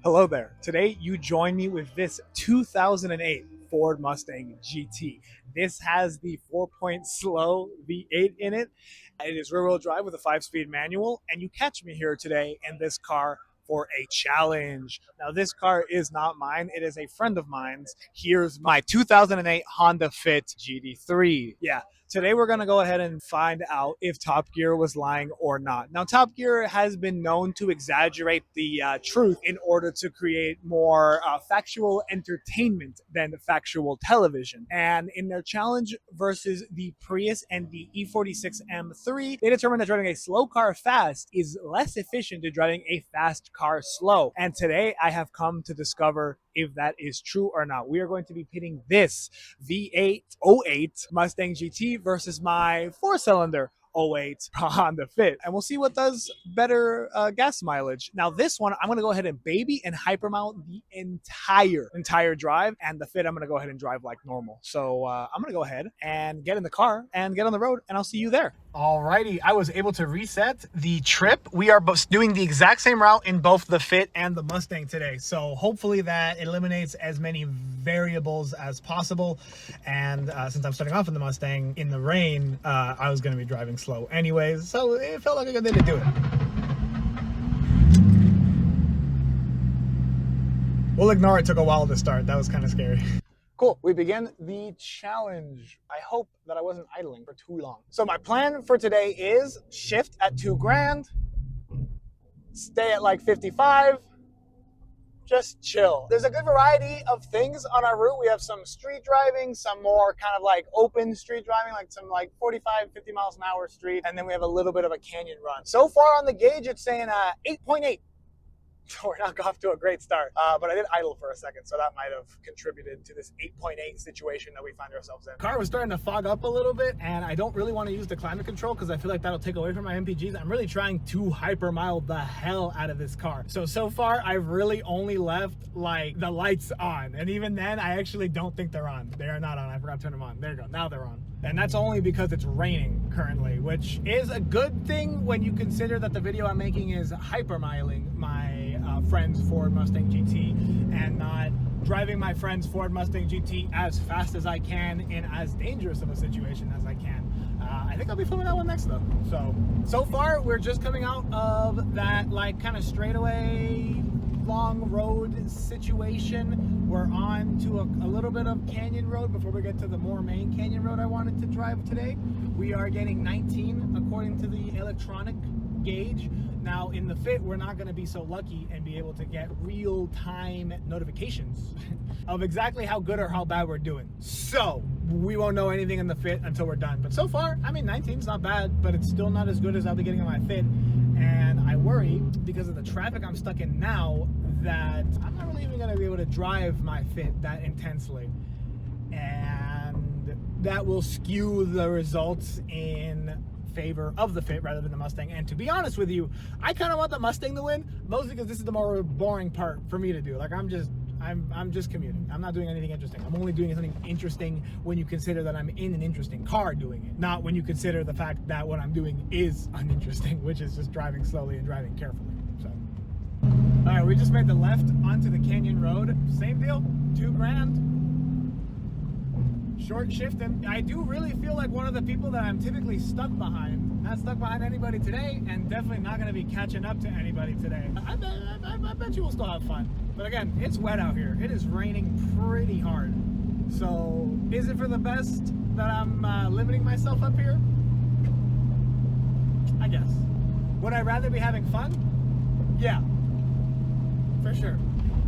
Hello there. Today you join me with this 2008 Ford Mustang GT. This has the 4-point slow V8 in it. It is rear-wheel drive with a 5-speed manual, and you catch me here today in this car for a challenge. Now, this car is not mine. It is a friend of mine's. Here's my 2008 Honda Fit GT3. Yeah, today we're going to go ahead and find out if Top Gear was lying or not. Now, Top Gear has been known to exaggerate the truth in order to create more factual entertainment than factual television. And in their challenge versus the Prius and the E46 M3, they determined that driving a slow car fast is less efficient than driving a fast car slow. And today I have come to discover if that is true or not. We are going to be pitting this V8 08 Mustang GT versus my 4-cylinder 08 Honda Fit, and we'll see what does better gas mileage. Now, this one I'm going to go ahead and baby and hypermount the entire drive, and the Fit I'm going to go ahead and drive like normal. So I'm going to go ahead and get in the car and get on the road, and I'll see you there. Alrighty, I was able to reset the trip. We are both doing the exact same route in both the Fit and the Mustang today, so hopefully that eliminates as many variables as possible. And since I'm starting off in the Mustang in the rain, I was going to be driving slow anyways, so it felt like a good day to do it. We'll ignore it took a while to start. That was kind of scary. Cool, we begin the challenge. I hope that I wasn't idling for too long. So my plan for today is shift at $2,000, stay at like 55, just chill. There's a good variety of things on our route. We have some street driving, some more kind of like open street driving, like some like 45, 50 miles an hour street. And then we have a little bit of a canyon run. So far on the gauge, it's saying 8.8. So we're not off to a great start, but I did idle for a second, so that might have contributed to this 8.8 situation that we find ourselves in. Car was starting to fog up a little bit, and I don't really want to use the climate control because I feel like that'll take away from my MPGs. I'm really trying to hypermile the hell out of this car. So far, I've really only left like the lights on, and even then, I actually don't think they're on. They are not on. I forgot to turn them on. There you go. Now they're on. And that's only because it's raining currently, which is a good thing when you consider that the video I'm making is hypermiling my friend's Ford Mustang GT and not driving my friend's Ford Mustang GT as fast as I can in as dangerous of a situation as I can. I think I'll be filming that one next though. So far we're just coming out of that like kind of straightaway long road situation. We're on to a little bit of canyon road before we get to the more main canyon road I wanted to drive today. We are getting 19 according to the electronic gauge. Now in the Fit, we're not going to be so lucky and be able to get real-time notifications of exactly how good or how bad we're doing. So we won't know anything in the Fit until we're done. But so far, I mean, 19's not bad, but it's still not as good as I'll be getting in my Fit. And I worry because of the traffic I'm stuck in now that I'm not really even going to be able to drive my Fit that intensely. And that will skew the results in favor of the Fit rather than the Mustang. And to be honest with you, I kind of want the Mustang to win, mostly because this is the more boring part for me to do. Like I'm just commuting. I'm not doing anything interesting. I'm only doing something interesting when you consider that I'm in an interesting car doing it, not when you consider the fact that what I'm doing is uninteresting, which is just driving slowly and driving carefully. So, all right, we just made the left onto the canyon road. Same deal, $2,000. Short shift, and I do really feel like one of the people that I'm typically stuck behind. Not stuck behind anybody today, and definitely not going to be catching up to anybody today. I bet you will still have fun. But again, it's wet out here. It is raining pretty hard. So is it for the best that I'm limiting myself up here? I guess. Would I rather be having fun? Yeah, for sure.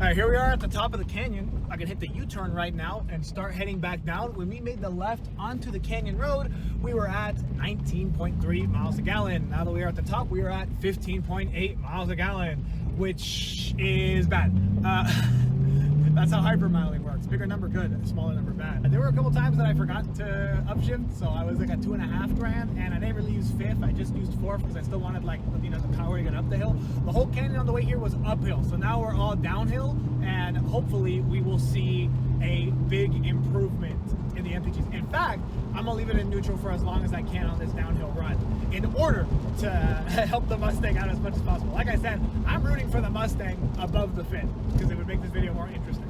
All right, here we are at the top of the canyon. I can hit the U-turn right now and start heading back down. When we made the left onto the canyon road, we were at 19.3 miles a gallon. Now that we are at the top, we are at 15.8 miles a gallon, which is bad. That's how hypermiling works. Bigger number good, smaller number bad. There were a couple times that I forgot to upshift, so I was like at $2,500, and I didn't really use fifth. I just used fourth because I still wanted like, you know, the power to get up the hill. The whole canyon on the way here was uphill, so now we're all downhill, and hopefully we will see a big improvement in the MPGs. In fact, I'm gonna leave it in neutral for as long as I can on this downhill run in order to help the Mustang out as much as possible. Like I said, I'm rooting for the Mustang above the Fit because it would make this video more interesting.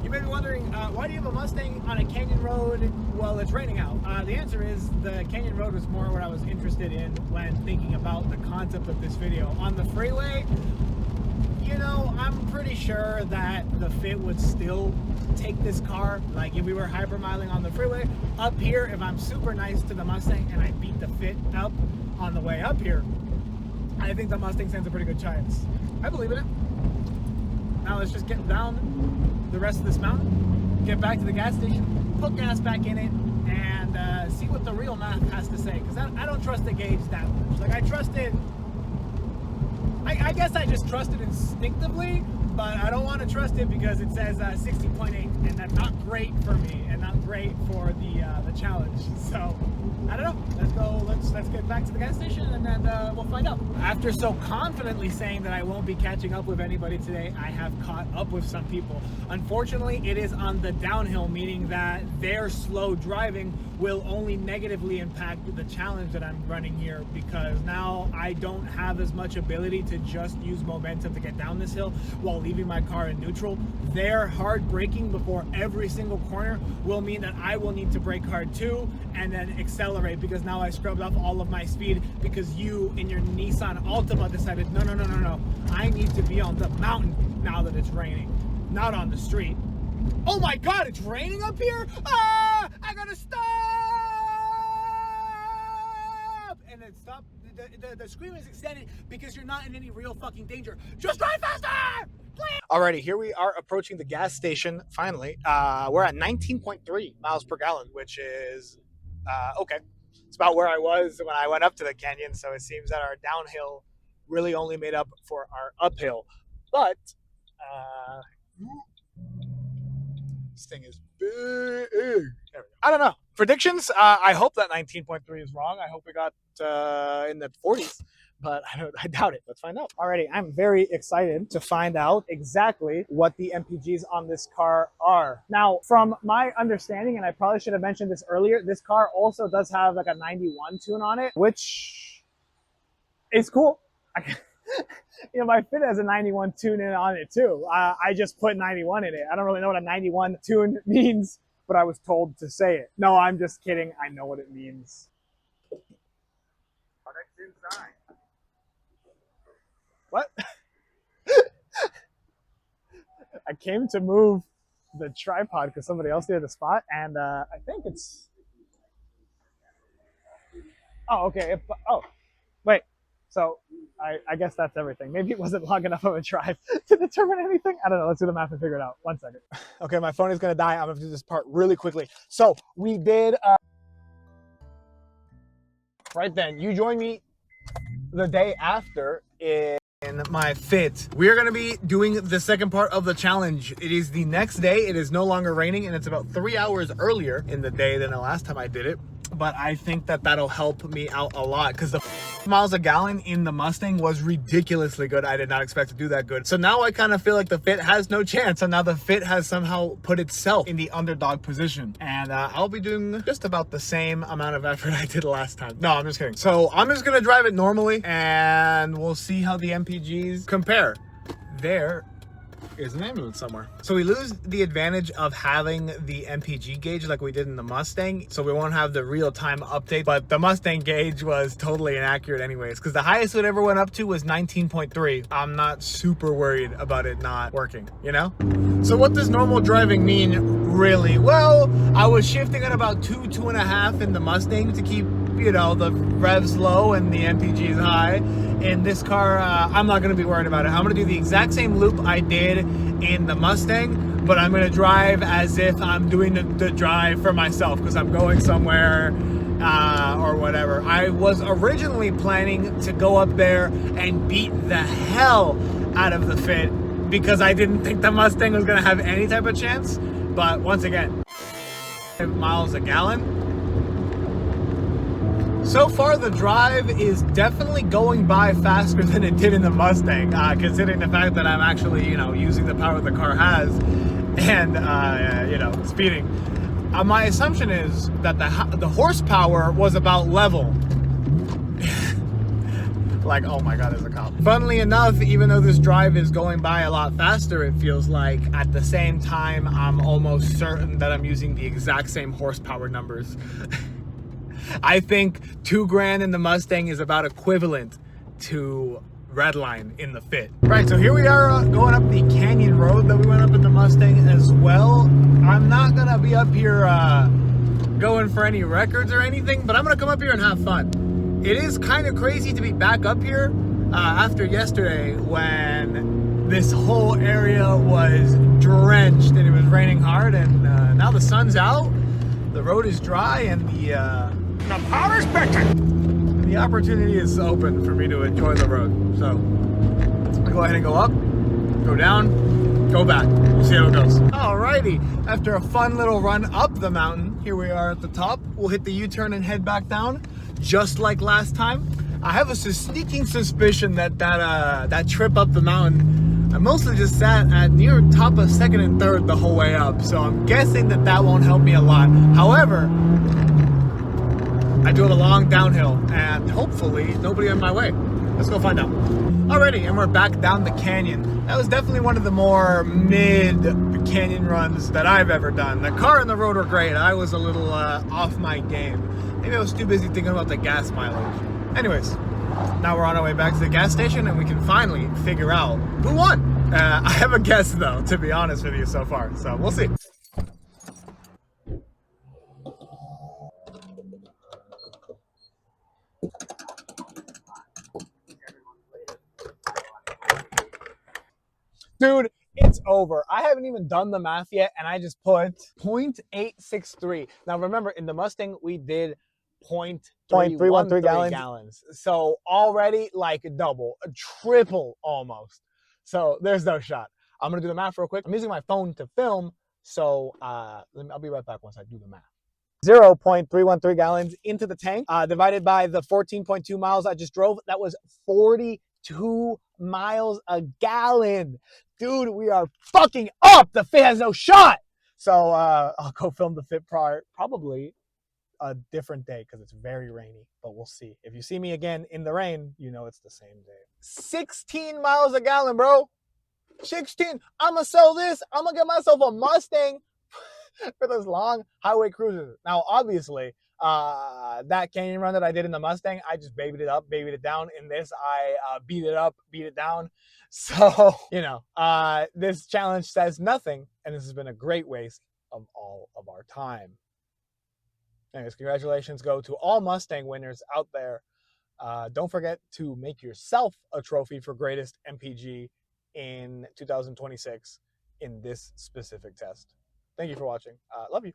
You may be wondering, why do you have a Mustang on a canyon road while it's raining out? The answer is the canyon road was more what I was interested in when thinking about the concept of this video. On the freeway, you know, I'm pretty sure that the Fit would still take this car, like if we were hypermiling on the freeway. Up here, if I'm super nice to the Mustang and I beat the Fit up on the way up here, I think the Mustang stands a pretty good chance. I believe in it. Now let's just get down the rest of this mountain, get back to the gas station, put gas back in it, and see what the real math has to say. Because I don't trust the gauge that much. Like, I trusted, I guess I just trust it instinctively, but I don't want to trust it because it says 60.8, and that's not great for me and not great for the challenge. So I don't know. Let's go. Let's get back to the gas station and then we'll find out. After so confidently saying that I won't be catching up with anybody today, I have caught up with some people. Unfortunately, it is on the downhill, meaning that their slow driving will only negatively impact the challenge that I'm running here, because now I don't have as much ability to just use momentum to get down this hill while leaving my car in neutral. Their hard braking before every single corner will mean that I will need to brake hard too and then accelerate, because now I scrubbed off all of my speed because you in your Nissan Altima decided no, I need to be on the mountain now that it's raining, not on the street. Oh my god, it's raining up here? Ah, I gotta stop! And then stop. The scream is extended because you're not in any real fucking danger. Just drive faster! Please! Alrighty, here we are approaching the gas station finally. We're at 19.3 miles per gallon, which is okay. It's about where I was when I went up to the canyon, so it seems that our downhill really only made up for our uphill. But this thing is big. I don't know. Predictions? I hope that 19.3 is wrong. I hope we got in the 40s, but I doubt it. Let's find out. Alrighty, I'm very excited to find out exactly what the MPGs on this car are. Now, from my understanding, and I probably should have mentioned this earlier, this car also does have like a 91 tune on it, which is cool. You know, my Fit has a 91 tune in on it too. I just put 91 in it. I don't really know what a 91 tune means, but I was told to say it. No, I'm just kidding. I know what it means. Products inside. What? I came to move the tripod because somebody else needed the spot, and I think it's... Oh, okay. Oh, wait. So I guess that's everything. Maybe it wasn't long enough of a drive to determine anything. I don't know. Let's do the math and figure it out. 1 second. Okay, my phone is going to die. I'm going to do this part really quickly. So we did... right then, you joined me the day after in my Fit. We are going to be doing the second part of the challenge. It is the next day. It is no longer raining, and it's about 3 hours earlier in the day than the last time I did it. But I think that that'll help me out a lot because the miles a gallon in the Mustang was ridiculously good. I did not expect to do that good. So now I kind of feel like the Fit has no chance. And now the Fit has somehow put itself in the underdog position. And I'll be doing just about the same amount of effort I did last time. No, I'm just kidding. So I'm just going to drive it normally and we'll see how the MPGs compare. There is an ambulance somewhere. So we lose the advantage of having the MPG gauge like we did in the Mustang, so we won't have the real-time update, but the Mustang gauge was totally inaccurate anyways, because the highest it ever went up to was 19.3. I'm not super worried about it not working, you know? So what does normal driving mean, really? Well, I was shifting at about 2.5 in the Mustang to keep, you know, the revs low and the MPGs high. In this car, I'm not going to be worried about it. I'm going to do the exact same loop I did in the Mustang, but I'm going to drive as if I'm doing the drive for myself because I'm going somewhere or whatever. I was originally planning to go up there and beat the hell out of the Fit because I didn't think the Mustang was going to have any type of chance. But once again, 5 miles a gallon. So far, the drive is definitely going by faster than it did in the Mustang, considering the fact that I'm actually, you know, using the power the car has and, you know, speeding. my assumption is that the horsepower was about level. Like, oh my God, there's a cop. Funnily enough, even though this drive is going by a lot faster, it feels like at the same time, I'm almost certain that I'm using the exact same horsepower numbers. I think $2,000 in the Mustang is about equivalent to Redline in the Fit. Right, so here we are going up the canyon road that we went up in the Mustang as well. I'm not gonna be up here going for any records or anything, but I'm gonna come up here and have fun. It is kind of crazy to be back up here after yesterday when this whole area was drenched and it was raining hard, and now the sun's out, the road is dry, and the powder's picking. The opportunity is open for me to enjoy the road. So I'll go ahead and go up, go down, go back. We'll see how it goes. Alrighty, after a fun little run up the mountain, here we are at the top. We'll hit the U-turn and head back down. Just like last time. I have a sneaking suspicion that that trip up the mountain, I mostly just sat at near top of second and third the whole way up, so I'm guessing that won't help me a lot. However, I do have a long downhill and hopefully nobody in my way. Let's go find out. Alrighty, and we're back down the canyon. That was definitely one of the more mid canyon runs that I've ever done. The car and the road were great. I was a little off my game. Maybe I was too busy thinking about the gas mileage. Anyways, now we're on our way back to the gas station and we can finally figure out who won. I have a guess though, to be honest with you so far. So we'll see. Dude, it's over. I haven't even done the math yet and I just put 0.863. Now remember, in the Mustang, we did 0.313 gallons. So already like double, triple almost. So there's no shot. I'm gonna do the math real quick. I'm using my phone to film, so I'll be right back once I do the math. 0.313 gallons into the tank, divided by the 14.2 miles I just drove. That was 42 miles a gallon. Dude, we are fucking up. The Fit has no shot. So I'll go film the Fit probably a different day because it's very rainy, but we'll see. If you see me again in the rain, you know it's the same day. 16 miles a gallon, bro. 16. I'm gonna sell this. I'm gonna get myself a Mustang for those long highway cruises. Now, obviously, that canyon run that I did in the Mustang, I just babied it up, babied it down. In this, I beat it up, beat it down. So, you know, this challenge says nothing, and this has been a great waste of all of our time. Anyways, congratulations go to all Mustang winners out there. Don't forget to make yourself a trophy for greatest MPG in 2026 in this specific test. Thank you for watching. Love you.